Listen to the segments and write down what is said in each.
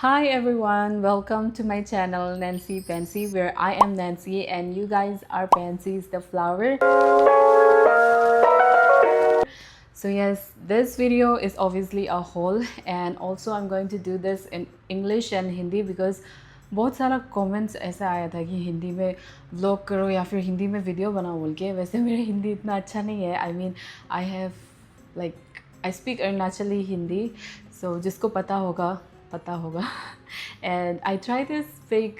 Hi everyone, welcome to my channel Nancy Pansy, where I am Nancy and you guys are Pansy's the flower. So yes, this video is obviously a haul, and also I'm going to do this in English and Hindi because बहुत सारा comments ऐसा आया था कि हिंदी में vlog करो या फिर हिंदी में वीडियो बनाओ बोल के। वैसे मेरा हिंदी इतना अच्छा नहीं है। I mean I have like I speak Arunachali Hindi, so जिसको पता होगा and I try this fake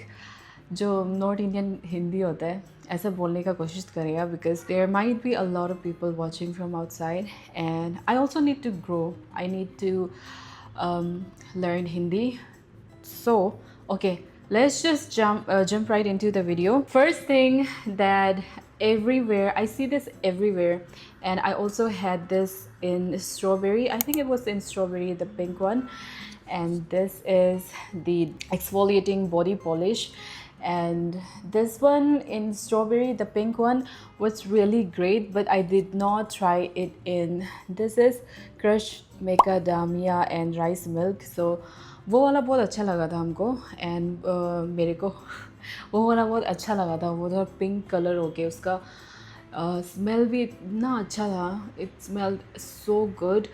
जो नॉर्थ इंडियन हिंदी होता है ऐसा बोलने का कोशिश करेगा because there might be a lot of people watching from outside and I also need to grow, I need to learn Hindi. So okay, let's just jump right into the video. First thing, that everywhere I see this everywhere, and I also had this in strawberry. I think it was in strawberry, the pink one. And this is the exfoliating body polish, and this one in strawberry, the pink one, was really great, but I did not try it in. This is crushed macadamia and rice milk. So वो वाला बहुत अच्छा लगा था हमको, and मेरे को वो वाला बहुत अच्छा लगा था। वो थोड़ा पिंक कलर हो के उसका स्मेल भी इतना अच्छा था, it smelled so good.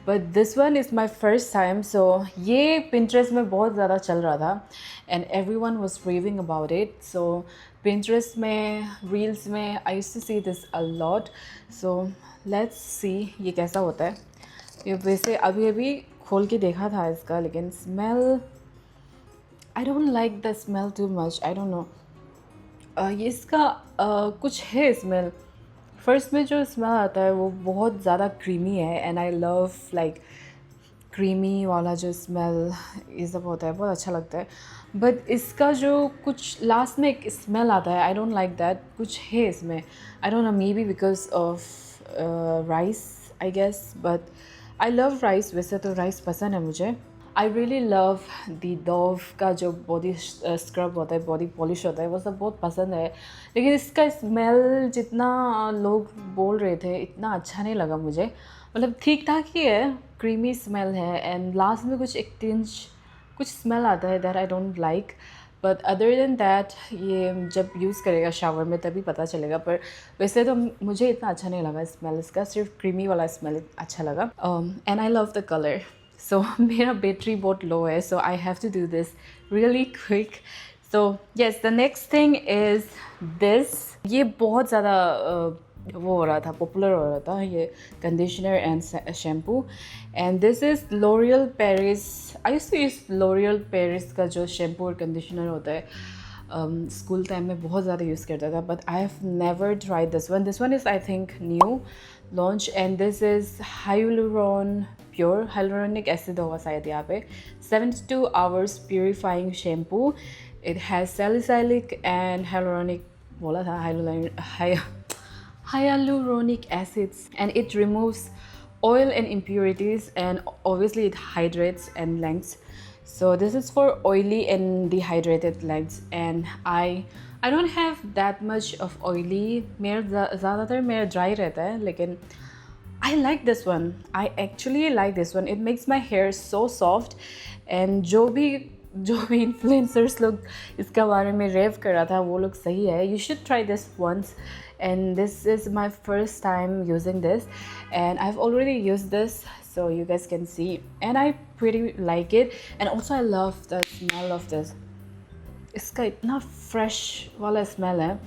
But this one is my first time. So ये पिंटरेस्ट में बहुत ज़्यादा चल रहा था and every one was raving about it. So Pinterest में, रील्स में I used to see this a lot. So let's see ये कैसा होता है। ये वैसे अभी अभी खोल के देखा था इसका, लेकिन smell I don't like the smell too much, I don't no. ये इसका कुछ है स्मेल। फर्स्ट में जो स्मेल आता है वो बहुत ज़्यादा क्रीमी है, and I love like creamy वाला जो स्मेल ये सब होता है, बहुत अच्छा लगता है। बट इसका जो कुछ लास्ट में एक स्मेल आता है, आई डोंट लाइक दैट। कुछ है इसमें, I don't know, maybe because of rice I guess, but I love rice. वैसे तो राइस पसंद है मुझे। I really love the Dove का जो बॉडी स्क्रब होता है, बॉडी पॉलिश होता है, वो सब बहुत पसंद है। लेकिन इसका स्मेल जितना लोग बोल रहे थे इतना अच्छा नहीं लगा मुझे। मतलब ठीक ठाक ही है, क्रीमी स्मेल है, एंड लास्ट में कुछ एक टिंच कुछ स्मेल आता है that I don't like. But other than that ये जब यूज़ करेगा शावर में तभी पता चलेगा। पर वैसे तो मुझे इतना अच्छा नहीं लगा स्मेल इसका, सिर्फ क्रीमी वाला स्मेल अच्छा लगा। And I love the colour. So मेरा बैटरी बहुत लो है, so I have to do this really quick. So yes, the next thing is this. ये बहुत ज़्यादा वो हो रहा था, पॉपुलर हो रहा था ये conditioner and shampoo, and this is L'Oreal Paris. I used to use L'Oreal Paris का जो शैम्पू और कंडीशनर होता है, स्कूल टाइम में बहुत ज़्यादा यूज़ करता था। But I have never tried this one. This one is I think new launch, and this is hyaluron pure, hyaluronic acid होगा शायद यहाँ पे। 72 hours purifying shampoo. It has salicylic and hyaluronic, बोला था hyaluronic acids, and it removes oil and impurities, and obviously it hydrates and lengths. So this is for oily and dehydrated legs, and I don't have that much of oily, मेरा ज़्यादातर मेरा dry रहता है, लेकिन I like this one. I actually like this one. It makes my hair so soft, and जो भी influencers लोग इसका बारे में रेव कर रहा था वो लोग सही है। You should try this once, and this is my first time using this, and I have already use this, so you guys can see, and I pretty like it, and also I love the smell of this. इसका इतना fresh वाला smell है।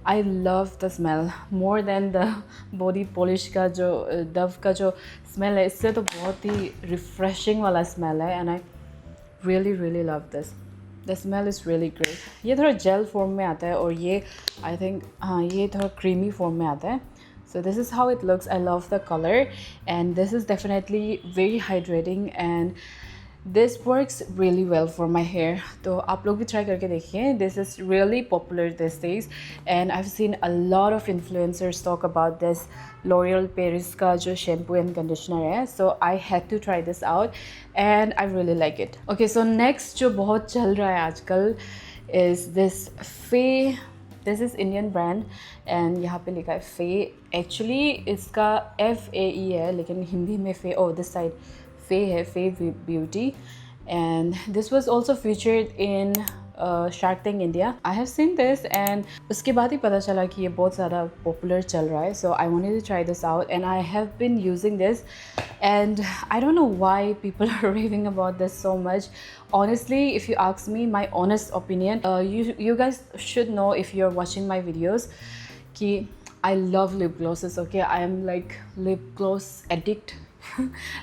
आई love the smell more than the body polish का जो Dove का जो smell है, इससे तो बहुत ही रिफ्रेशिंग वाला स्मेल है, and I really love this. The smell is really great. ये थोड़ा जेल फॉर्म में आता है, और ये आई थिंक हाँ ये थोड़ा क्रीमी फॉर्म में आता है। So this is how it looks. I love the color, and this is definitely very hydrating, and this works really well for my hair. तो आप लोग भी try करके देखिए. This is really popular these days, and I've seen a lot of influencers talk about this L'Oreal Paris का जो shampoo and conditioner है. So I had to try this out, and I really like it. Okay, so next जो बहुत चल रहा है आजकल is this Faye. This is Indian brand, and यहाँ पे लिखा है Faye. Actually इसका FAE है, लेकिन हिंदी में Faye, oh this side Faye है, Faye Beauty, and this was also featured in Shark Tank India. I have seen this and उसके बाद ही पता चला कि ये बहुत ज़्यादा popular चल रहा है. So I wanted to try this out and I have been using this and I don't know why people are raving about this so much. Honestly, if you ask me, my honest opinion, you guys should know if you're watching my videos कि I love lip glosses, okay? I am like lip gloss addict.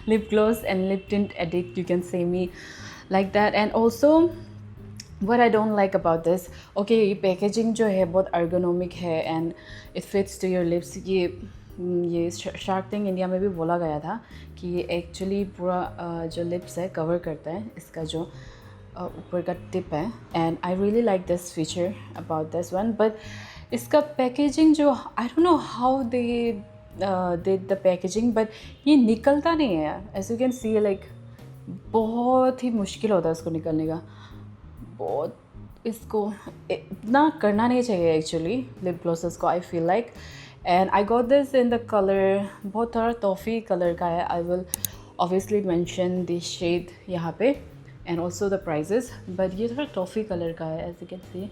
Lip gloss and lip tint addict, you can say me like that. And also what I don't like about this, okay, ये packaging जो है बहुत ergonomic है and it fits to your lips. ये Shark Tank India में भी बोला गया था कि ये actually पूरा जो lips है cover करता है, इसका जो ऊपर का tip है. And I really like this feature about this one, but इसका packaging जो I don't know how they did the packaging, but ये निकलता नहीं है. As you can see, like बहुत ही मुश्किल होता है इसको निकलने का. बहुत इसको इतना करना नहीं चाहिए एक्चुअली लिप ग्लॉसेस को, I feel like. And I got this in the colour, बहुत थोड़ा टॉफ़ी कलर का है. I will obviously mention the shade यहाँ पे and also the prices, but ये थोड़ा टॉफ़ी कलर का है एज यू कैन सी.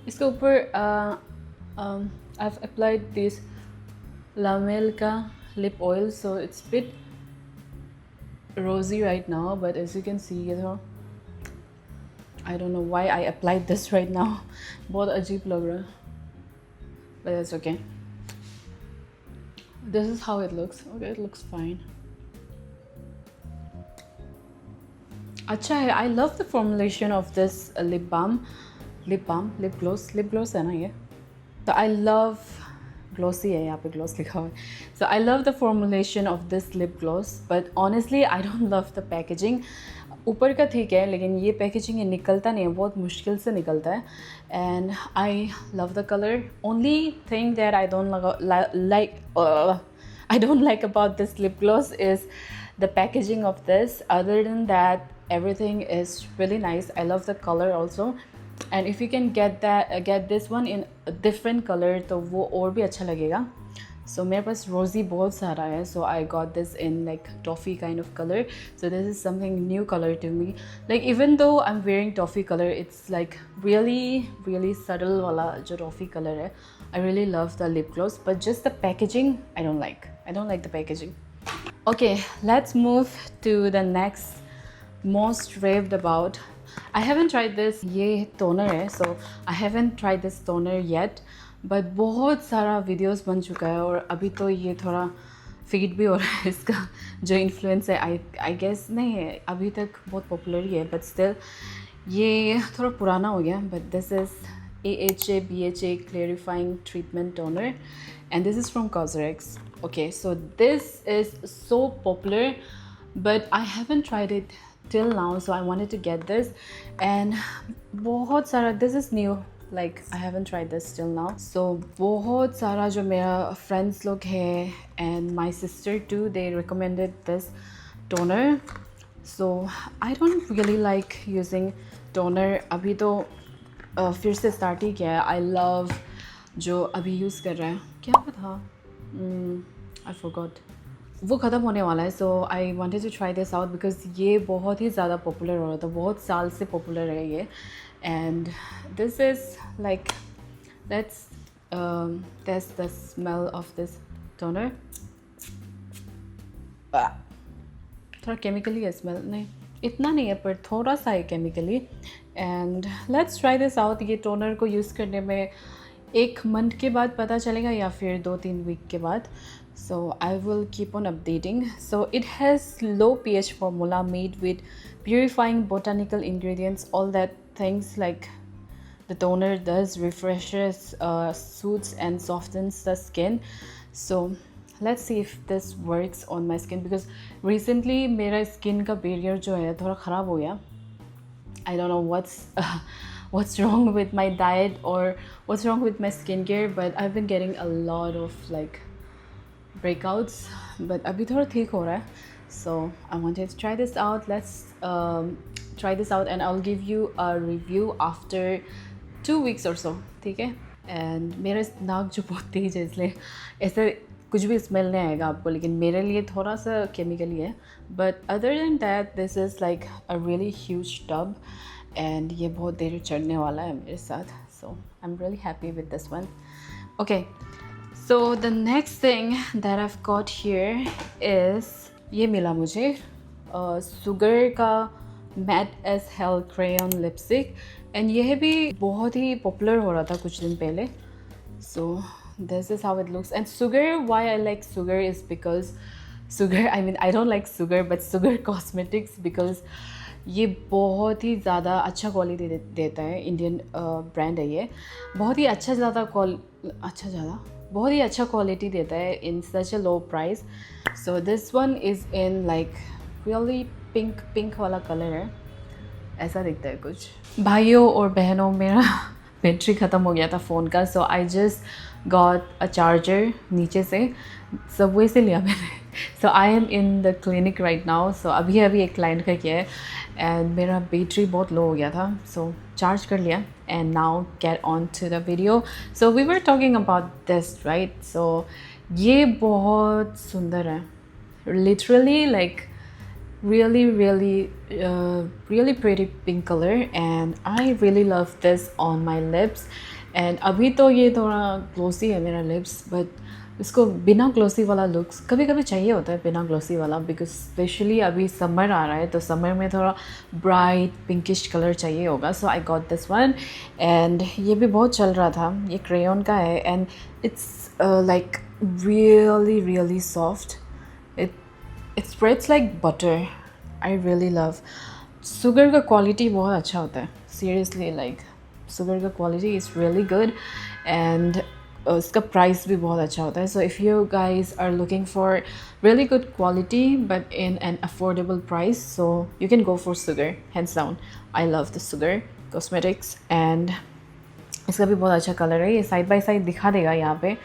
इसके ऊपर I have applied this Lamel का lip oil, so it's bit rosy right now, but as you can see ये थोड़ा I don't know why I applied this right now. बहुत अजीब लग रहा है, but it's okay. This is how it looks. Okay, it looks fine. अच्छा है. I love the formulation of this lip gloss है ना ये. So I love glossy है, यहाँ पे gloss लिखा हुआ है. So I love the formulation of this lip gloss, but honestly I don't love the packaging. ऊपर का ठीक है लेकिन ये पैकेजिंग निकलता नहीं है, बहुत मुश्किल से निकलता है. And I love the colour. Only thing that I don't like about this lip gloss is the packaging of this. Other than that everything is really nice. I love the color also, and if you can get this one in a different color तो वो और भी अच्छा लगेगा. So मेरे पास रोज़ी बहुत सारा है, so I got this in like toffee kind of color. So this is something new color to me. Like even though I'm wearing toffee color, it's like really subtle वाला जो toffee color है. I really love the lip gloss, but just the packaging I don't like. I don't like the packaging. Okay, let's move to the next most raved about. I haven't tried this. ये toner है, so I haven't tried this toner yet. But बहुत सारा videos बन चुका है और अभी तो ये थोड़ा फीड भी हो रहा है इसका जो इन्फ्लुएंस है. आई गेस नहीं है अभी तक बहुत पॉपुलर ही है, बट स्टिल ये थोड़ा पुराना हो गया. But this is AHA BHA clarifying treatment toner and this is from Cosrx. Okay, so this is so popular but I haven't tried it till now, so I wanted to get this. And बहुत सारा, this is new, like I haven't tried this till now. So बहुत सारा जो मेरा friends लोग है and my sister too, they recommended this toner. So I don't really like using toner. अभी तो फिर से start ही किया है. I love जो अभी use कर रहा है, क्या था, I forgot, वो ख़त्म होने वाला है. So I wanted to try this out because ये बहुत ही ज़्यादा पॉपुलर हो रहा था, बहुत साल से पॉपुलर है ये. And this is like, let's test the smell of this toner. थोड़ा केमिकली है स्मेल, नहीं इतना नहीं है पर थोड़ा सा है chemically. And let's try this out. ये टोनर को यूज़ करने में 1 मंथ के बाद पता चलेगा या फिर 2-3 वीक के बाद. So I will keep on updating. So it has low pH formula made with purifying botanical ingredients, all that things like the toner does, refreshes, soothes and softens the skin. So let's see if this works on my skin because recently मेरा skin का barrier जो है थोड़ा ख़राब हो गया. I don't know what's wrong with my diet or what's wrong with my skincare, but I've been getting a lot of like breakouts, but अभी थोड़ा ठीक हो रहा है. So I wanted to try this out. Let's try this out and I'll give you a review after 2 weeks or so. ठीक है. And मेरा नाक जो बहुत तेज है इसलिए ऐसे कुछ भी स्मेल नहीं आएगा आपको, लेकिन मेरे लिए थोड़ा सा केमिकली है. But other than that this is like a really huge tub and ये बहुत देर चढ़ने वाला है मेरे साथ. So I am really happy with this one. Okay, so the next thing that I've got here is ये मिला मुझे सुगर का matte as hell crayon lipstick. And यह भी बहुत ही पॉपुलर हो रहा था कुछ दिन पहले. सो this is how it looks. And sugar, why I like sugar is because sugar, I mean I don't like sugar but sugar cosmetics, because ये बहुत ही ज़्यादा अच्छा क्वालिटी देता है. इंडियन ब्रांड है ये. बहुत ही बहुत ही अच्छा क्वालिटी देता है in such a low price. So this one is in like really pink वाला कलर है. ऐसा दिखता है कुछ. भाइयों और बहनों, मेरा बैटरी ख़त्म हो गया था फ़ोन का. So I just got a charger नीचे से, सबवे से लिया मैंने. So I am in the clinic right now. So अभी एक क्लाइंट का किया है एंड मेरा बैटरी बहुत लो हो गया था. सो चार्ज कर लिया and now get on to the video. So we were talking about this right. So ये बहुत सुंदर है. Literally like really pretty pink color and I really love this on my lips. and अभी तो ये थोड़ा ग्लोसी है मेरा lips, but इसको बिना ग्लोसी वाला लुक्स कभी कभी चाहिए होता है, बिना ग्लोसी वाला, बिकॉज स्पेशली अभी समर आ रहा है तो समर में थोड़ा ब्राइट पिंकिश कलर चाहिए होगा. So I got this one and ये भी बहुत चल रहा था. ये क्रेयॉन का है and it's like really soft. It spreads like butter. I really love. Sugar का क्वालिटी बहुत अच्छा होता है. Seriously, like सुगर का quality is really good and उसका प्राइस भी बहुत अच्छा होता है. So if you guys are looking for really good quality but in an affordable price, so you can go for Sugar, hands down. I love the Sugar cosmetics and इसका भी बहुत अच्छा कलर है. ये साइड बाय साइड दिखा देगा यहाँ पे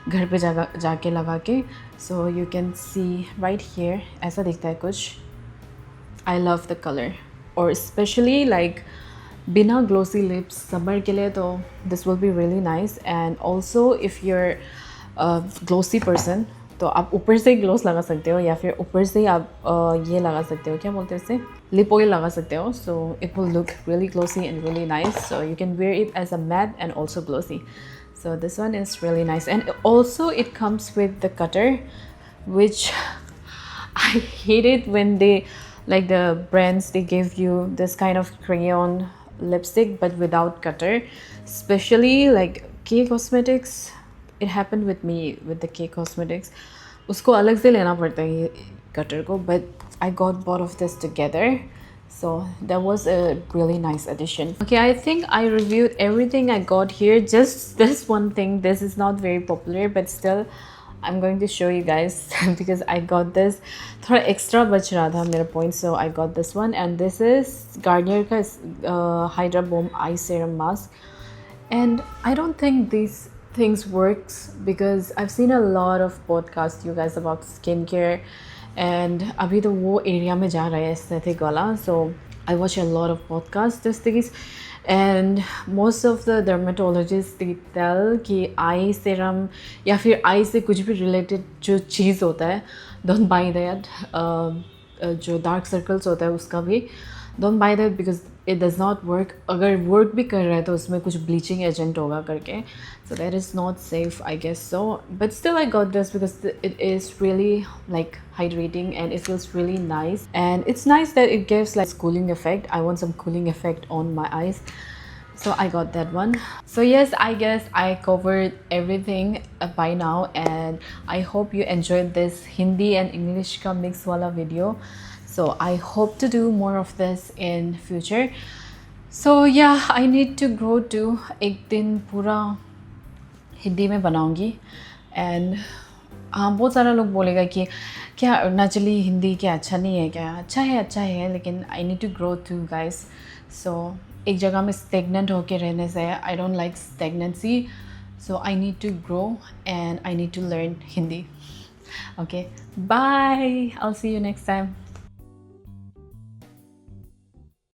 घर पे जाके लगा के. So you can see right here, ऐसा दिखता है कुछ. I love the colour. और स्पेशली लाइक बिना ग्लोसी लिप्स समर के लिए तो this will be really nice. And also if you're glossy person तो आप ऊपर से ग्लोस लगा सकते हो या फिर ऊपर से आप ये लगा सकते हो, क्या बोलते हैं इसे, लिप ऑयल लगा सकते हो. So it will look really glossy and really nice. So you can wear it as a matte and also glossy. So this one is really nice and also it comes with the cutter, which I hate it when they, like the brands, they give you this kind of crayon lipstick but without cutter. Especially like K Cosmetics, it happened with me with the K Cosmetics. उसको अलग से लेना पड़ता है ये cutter को, but I got both of this together. So that was a really nice addition. Okay, I think I reviewed everything I got here. Just this one thing, this is not very popular but still I'm going to show you guys because I got this. थोड़ा extra बच रहा था मेरा point, so I got this one. And this is Garnier का Hydra Bomb Eye Serum Mask. And I don't think these things works because I've seen a lot of podcasts you guys about skincare. And अभी तो वो area में जा रहा है aesthetic वाला. So I watch a lot of podcast this things and most of the dermatologist they tell कि eye serum या फिर आई से कुछ भी रिलेटेड जो चीज़ होता है, डोंट बाय दैट. जो डार्क सर्कल्स होता है उसका भी don't by that because it does not work. अगर वर्क भी कर रहा है तो उसमें कुछ ब्लीचिंग एजेंट होगा करके. So that is not safe, I guess so. But still I got this because it is really like hydrating and it feels really nice. And it's nice that it gives like cooling effect. I want some cooling effect on my eyes. So I got that one. So yes, I guess I covered everything by now. And I hope you enjoyed this Hindi and English ka mix wala video. So I hope to do more of this in future. So yeah, I need to grow to एक दिन पूरा हिंदी में बनाऊंगी. And हाँ, बहुत सारा लोग बोलेगा कि क्या अरुणाचली हिंदी क्या अच्छा नहीं है, क्या अच्छा है लेकिन I need to grow too guys. So एक जगह में स्टेगनेंट होके रहने से I don't like stagnancy. So I need to grow and I need to learn Hindi. Okay, bye, I will see you next time.